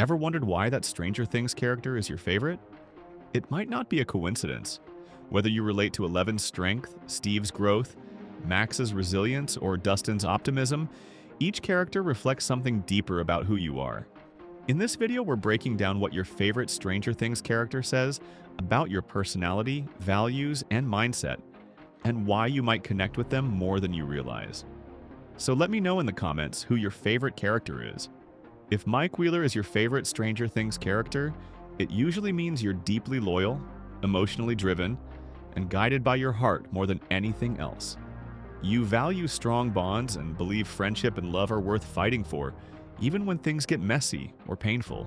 Ever wondered why that Stranger Things character is your favorite? It might not be a coincidence. Whether you relate to Eleven's strength, Steve's growth, Max's resilience, or Dustin's optimism, each character reflects something deeper about who you are. In this video, we're breaking down what your favorite Stranger Things character says about your personality, values, and mindset, and why you might connect with them more than you realize. So let me know in the comments who your favorite character is. If Mike Wheeler is your favorite Stranger Things character, it usually means you're deeply loyal, emotionally driven, and guided by your heart more than anything else. You value strong bonds and believe friendship and love are worth fighting for, even when things get messy or painful.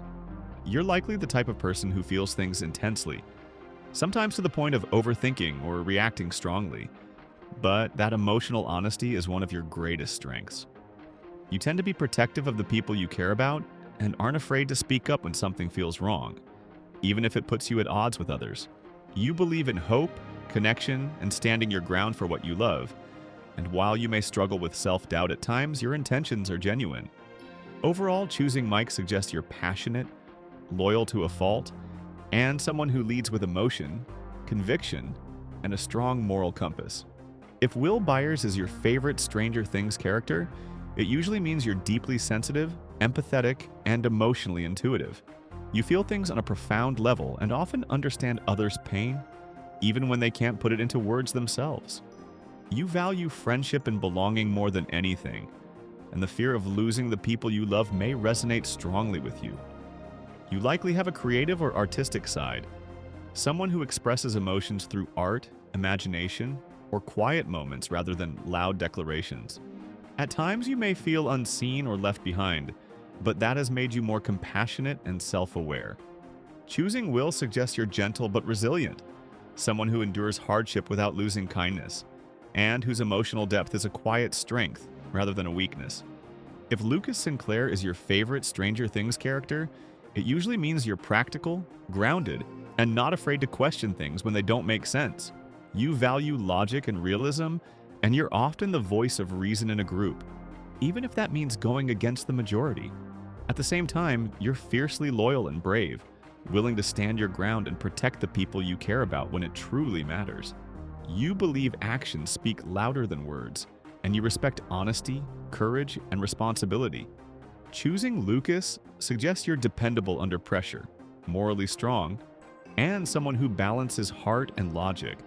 You're likely the type of person who feels things intensely, sometimes to the point of overthinking or reacting strongly. But that emotional honesty is one of your greatest strengths. You tend to be protective of the people you care about and aren't afraid to speak up when something feels wrong, even if it puts you at odds with others. You believe in hope, connection, and standing your ground for what you love. And while you may struggle with self-doubt at times, your intentions are genuine. Overall, choosing Mike suggests you're passionate, loyal to a fault, and someone who leads with emotion, conviction, and a strong moral compass. If Will Byers is your favorite Stranger Things character, it usually means you're deeply sensitive, empathetic, and emotionally intuitive. You feel things on a profound level and often understand others' pain, even when they can't put it into words themselves. You value friendship and belonging more than anything, and the fear of losing the people you love may resonate strongly with you. You likely have a creative or artistic side, someone who expresses emotions through art, imagination, or quiet moments rather than loud declarations. At times you may feel unseen or left behind, but that has made you more compassionate and self-aware. Choosing Will suggests you're gentle but resilient, someone who endures hardship without losing kindness, and whose emotional depth is a quiet strength rather than a weakness. If Lucas Sinclair is your favorite Stranger Things character, it usually means you're practical, grounded, and not afraid to question things when they don't make sense. You value logic and realism, and you're often the voice of reason in a group, even if that means going against the majority. At the same time, you're fiercely loyal and brave, willing to stand your ground and protect the people you care about when it truly matters. You believe actions speak louder than words, and you respect honesty, courage, and responsibility. Choosing Lucas suggests you're dependable under pressure, morally strong, and someone who balances heart and logic,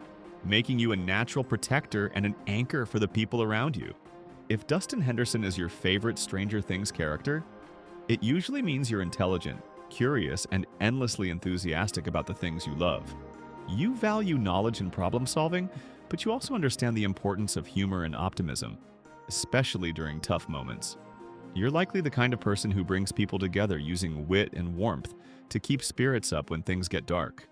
making you a natural protector and an anchor for the people around you. If Dustin Henderson is your favorite Stranger Things character, it usually means you're intelligent, curious, and endlessly enthusiastic about the things you love. You value knowledge and problem solving, but you also understand the importance of humor and optimism, especially during tough moments. You're likely the kind of person who brings people together using wit and warmth to keep spirits up when things get dark.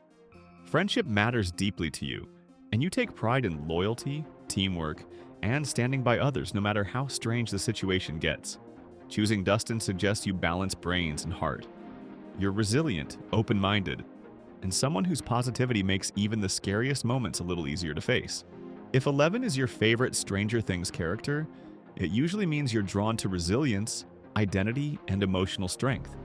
Friendship matters deeply to you, and you take pride in loyalty, teamwork, and standing by others no matter how strange the situation gets. Choosing Dustin suggests you balance brains and heart. You're resilient, open-minded, and someone whose positivity makes even the scariest moments a little easier to face. If Eleven is your favorite Stranger Things character, it usually means you're drawn to resilience, identity, and emotional strength.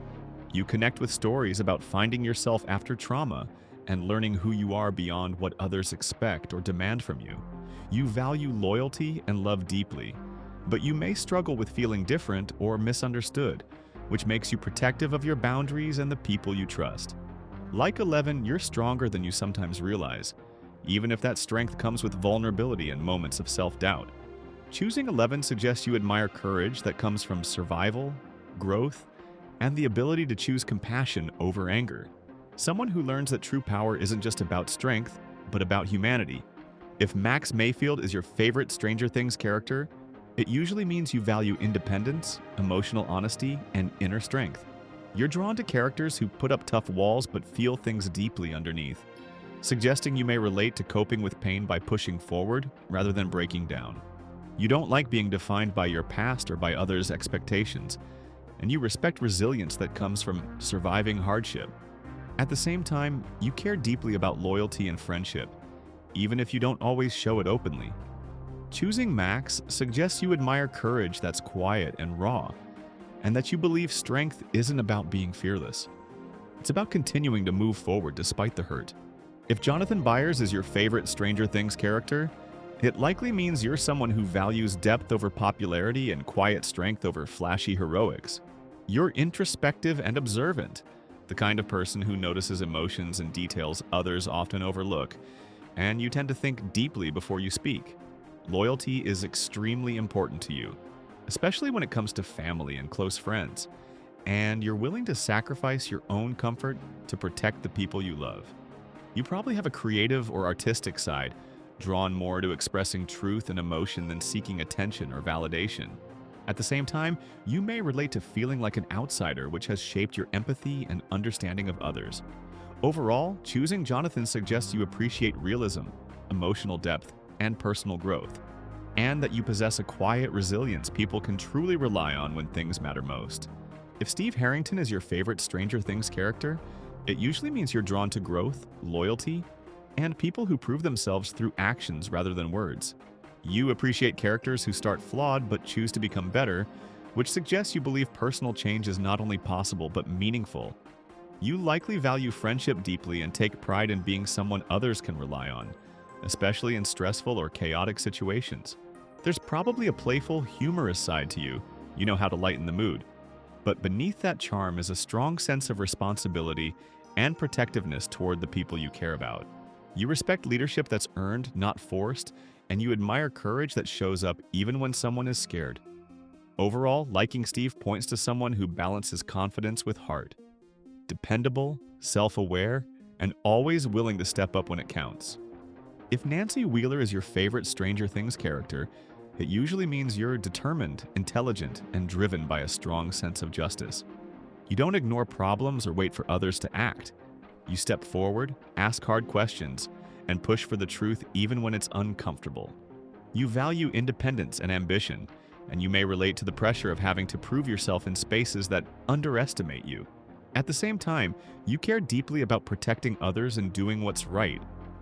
You connect with stories about finding yourself after trauma and learning who you are beyond what others expect or demand from you. You value loyalty and love deeply, but you may struggle with feeling different or misunderstood, which makes you protective of your boundaries and the people you trust. Like Eleven, you're stronger than you sometimes realize, even if that strength comes with vulnerability and moments of self-doubt. Choosing Eleven suggests you admire courage that comes from survival, growth, and the ability to choose compassion over anger. Someone who learns that true power isn't just about strength, but about humanity. If Max Mayfield is your favorite Stranger Things character, it usually means you value independence, emotional honesty, and inner strength. You're drawn to characters who put up tough walls but feel things deeply underneath, suggesting you may relate to coping with pain by pushing forward rather than breaking down. You don't like being defined by your past or by others' expectations, and you respect resilience that comes from surviving hardship. At the same time, you care deeply about loyalty and friendship, even if you don't always show it openly. Choosing Max suggests you admire courage that's quiet and raw, and that you believe strength isn't about being fearless. It's about continuing to move forward despite the hurt. If Jonathan Byers is your favorite Stranger Things character, it likely means you're someone who values depth over popularity and quiet strength over flashy heroics. You're introspective and observant, the kind of person who notices emotions and details others often overlook, and you tend to think deeply before you speak. Loyalty is extremely important to you, especially when it comes to family and close friends, and you're willing to sacrifice your own comfort to protect the people you love. You probably have a creative or artistic side, drawn more to expressing truth and emotion than seeking attention or validation. At the same time, you may relate to feeling like an outsider, which has shaped your empathy and understanding of others. Overall, choosing Jonathan suggests you appreciate realism, emotional depth, and personal growth, and that you possess a quiet resilience people can truly rely on when things matter most. If Steve Harrington is your favorite Stranger Things character, it usually means you're drawn to growth, loyalty, and people who prove themselves through actions rather than words. You appreciate characters who start flawed but choose to become better, which suggests you believe personal change is not only possible but meaningful. You likely value friendship deeply and take pride in being someone others can rely on, especially in stressful or chaotic situations. There's probably a playful, humorous side to you. You know how to lighten the mood. But beneath that charm is a strong sense of responsibility and protectiveness toward the people you care about. You respect leadership that's earned, not forced, and you admire courage that shows up even when someone is scared. Overall, liking Steve points to someone who balances confidence with heart. Dependable, self-aware, and always willing to step up when it counts. If Nancy Wheeler is your favorite Stranger Things character, it usually means you're determined, intelligent, and driven by a strong sense of justice. You don't ignore problems or wait for others to act. You step forward, ask hard questions, and push for the truth even when it's uncomfortable. You value independence and ambition, and you may relate to the pressure of having to prove yourself in spaces that underestimate you. At the same time, you care deeply about protecting others and doing what's right,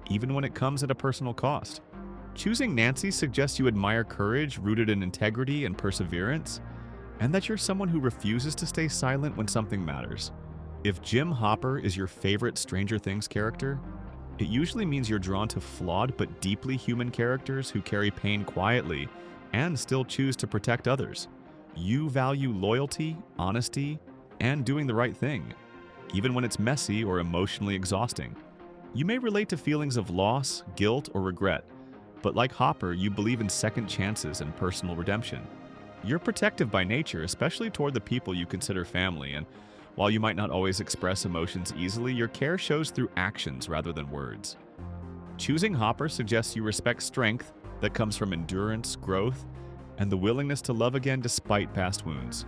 even when it comes at a personal cost. Choosing Nancy suggests you admire courage rooted in integrity and perseverance, and that you're someone who refuses to stay silent when something matters. If Jim Hopper is your favorite Stranger Things character, it usually means you're drawn to flawed but deeply human characters who carry pain quietly and still choose to protect others. You value loyalty, honesty, and doing the right thing, even when it's messy or emotionally exhausting. You may relate to feelings of loss, guilt, or regret, but like Hopper, you believe in second chances and personal redemption. You're protective by nature, especially toward the people you consider family, and while you might not always express emotions easily, your care shows through actions rather than words. Choosing Hopper suggests you respect strength that comes from endurance, growth, and the willingness to love again despite past wounds.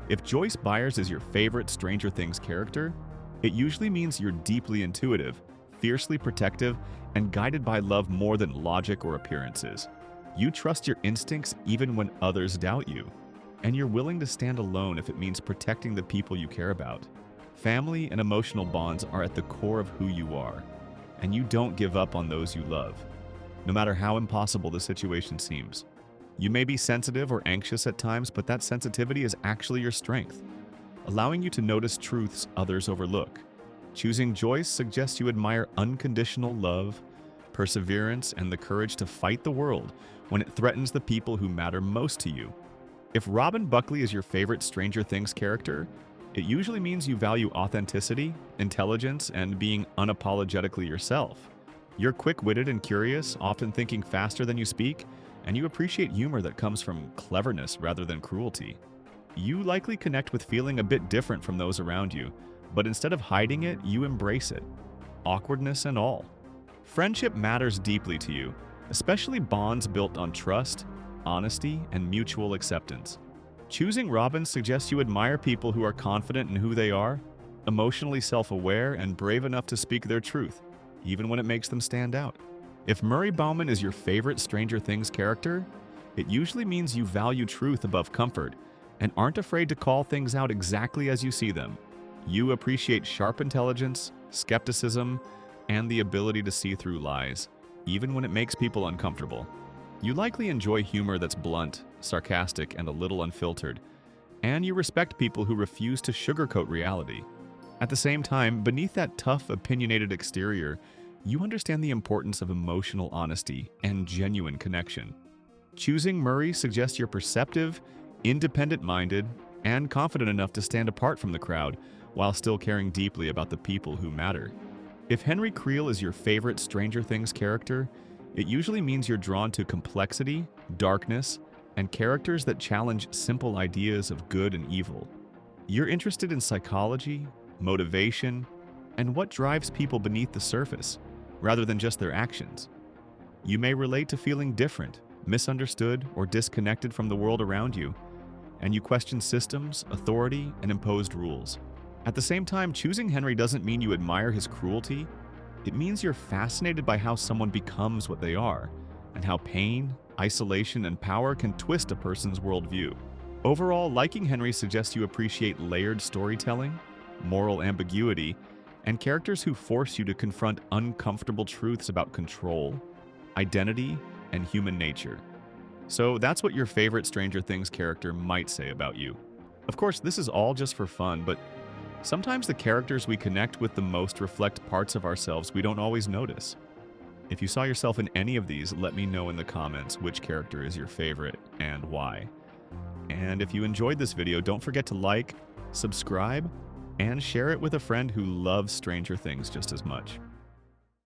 If Joyce Byers is your favorite Stranger Things character, it usually means you're deeply intuitive, fiercely protective, and guided by love more than logic or appearances. You trust your instincts even when others doubt you, and you're willing to stand alone if it means protecting the people you care about. Family and emotional bonds are at the core of who you are, and you don't give up on those you love, no matter how impossible the situation seems. You may be sensitive or anxious at times, but that sensitivity is actually your strength, allowing you to notice truths others overlook. Choosing Joyce suggests you admire unconditional love, perseverance, and the courage to fight the world when it threatens the people who matter most to you. If Robin Buckley is your favorite Stranger Things character, it usually means you value authenticity, intelligence, and being unapologetically yourself. You're quick-witted and curious, often thinking faster than you speak, and you appreciate humor that comes from cleverness rather than cruelty. You likely connect with feeling a bit different from those around you, but instead of hiding it, you embrace it, awkwardness and all. Friendship matters deeply to you, especially bonds built on trust, honesty, and mutual acceptance. Choosing Robin suggests you admire people who are confident in who they are, emotionally self-aware, and brave enough to speak their truth, even when it makes them stand out. If Murray Bauman is your favorite Stranger Things character, it usually means you value truth above comfort and aren't afraid to call things out exactly as you see them. You appreciate sharp intelligence, skepticism, and the ability to see through lies, even when it makes people uncomfortable. You likely enjoy humor that's blunt, sarcastic, and a little unfiltered, And you respect people who refuse to sugarcoat reality. At the same time, beneath that tough, opinionated exterior, you understand the importance of emotional honesty and genuine connection. Choosing Murray suggests you're perceptive, independent-minded, and confident enough to stand apart from the crowd while still caring deeply about the people who matter. If Henry Creel is your favorite Stranger Things character, it usually means you're drawn to complexity, darkness, and characters that challenge simple ideas of good and evil. You're interested in psychology, motivation, and what drives people beneath the surface, rather than just their actions. You may relate to feeling different, misunderstood, or disconnected from the world around you, and you question systems, authority, and imposed rules. At the same time, choosing Henry doesn't mean you admire his cruelty. It means you're fascinated by how someone becomes what they are, and how pain, isolation, and power can twist a person's worldview. Overall, liking Henry suggests you appreciate layered storytelling, moral ambiguity, and characters who force you to confront uncomfortable truths about control, identity, and human nature. So that's what your favorite Stranger Things character might say about you. Of course, this is all just for fun, but sometimes the characters we connect with the most reflect parts of ourselves we don't always notice. If you saw yourself in any of these, let me know in the comments which character is your favorite and why. And if you enjoyed this video, don't forget to like, subscribe, and share it with a friend who loves Stranger Things just as much.